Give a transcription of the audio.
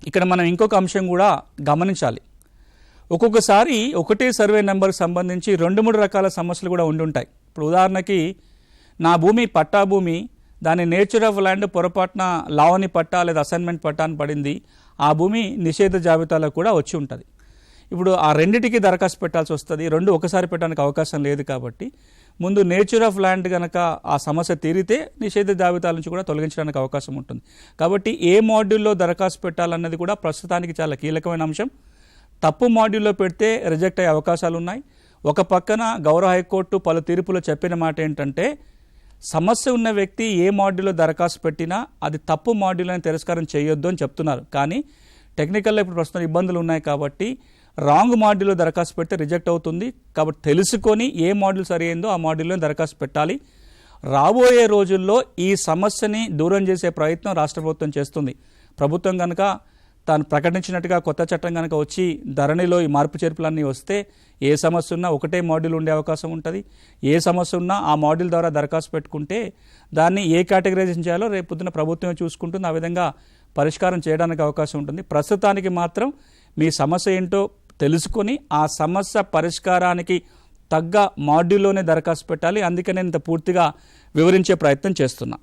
ఇక్కడ మనం ఇంకొక అంశం కూడా గమనించాలి. ఒక్కొక్కసారి ఒకటే సర్వే నెంబర్కి సంబంధించి 2-3 రకాల సమస్యలు కూడా ఉండుంటాయి. ఇప్పుడు ఉదాహరణకి నా భూమి పట్టా భూమి, దాని నేచర్ ఆఫ్ ల్యాండ్ పొరపాటున లావణి పట్టా లేదా అసైన్మెంట్ పట్టా అని పడింది, ఆ భూమి నిషేధ జాబితాలో కూడా వచ్చి ఉంటుంది. ఇప్పుడు ఆ రెండిటికి దరఖాస్తు పెట్టాల్సి వస్తుంది. రెండు ఒకసారి పెట్టడానికి అవకాశం లేదు కాబట్టి ముందు నేచర్ ఆఫ్ ల్యాండ్ కనుక ఆ సమస్య తీరితే నిషేధ జాబితాల నుంచి కూడా తొలగించడానికి అవకాశం ఉంటుంది. కాబట్టి ఏ మాడ్యూల్లో దరఖాస్తు పెట్టాలన్నది కూడా ప్రస్తుతానికి చాలా కీలకమైన అంశం. తప్పు మాడ్యూల్లో పెడితే రిజెక్ట్ అయ్యే అవకాశాలు ఉన్నాయి. ఒక పక్కన గౌరవ హైకోర్టు పలు తీర్పులో చెప్పిన మాట ఏంటంటే, సమస్య ఉన్న వ్యక్తి ఏ మాడ్యూల్లో దరఖాస్తు పెట్టినా అది తప్పు మాడ్యూల్ అని తిరస్కారం చేయొద్దు అని చెప్తున్నారు. కానీ టెక్నికల్లో ఇప్పుడు ప్రస్తుతం ఇబ్బందులు ఉన్నాయి కాబట్టి రాంగ్ మాడ్యూల్లో దరఖాస్తు పెడితే రిజెక్ట్ అవుతుంది. కాబట్టి తెలుసుకొని ఏ మాడ్యూల్ సరి అయిందో ఆ మాడ్యూల్లో దరఖాస్తు పెట్టాలి. రాబోయే రోజుల్లో ఈ సమస్యని దూరం చేసే ప్రయత్నం రాష్ట్ర ప్రభుత్వం చేస్తుంది. ప్రభుత్వం కనుక తాను ప్రకటించినట్టుగా కొత్త చట్టం కనుక వచ్చి ధరణిలో ఈ మార్పు చేర్పులన్నీ వస్తే ఏ సమస్య ఉన్నా ఒకటే మాడ్యూల్ ఉండే అవకాశం ఉంటుంది. ఏ సమస్య ఉన్నా ఆ మాడ్యూల్ ద్వారా దరఖాస్తు పెట్టుకుంటే దాన్ని ఏ కేటగరైజేషన్ చేయాలో రేపు పొద్దున ప్రభుత్వమే చూసుకుంటుంది. ఆ విధంగా పరిష్కారం చేయడానికి అవకాశం ఉంటుంది. ప్రస్తుతానికి మాత్రం మీ సమస్య ఏంటో తెలుసుకొని ఆ సమస్య పరిష్కారానికి తగ్గ మాడ్యూల్లోనే దరఖాస్తు పెట్టాలి. అందుకనే ఇంత పూర్తిగా వివరించే ప్రయత్నం చేస్తున్నా.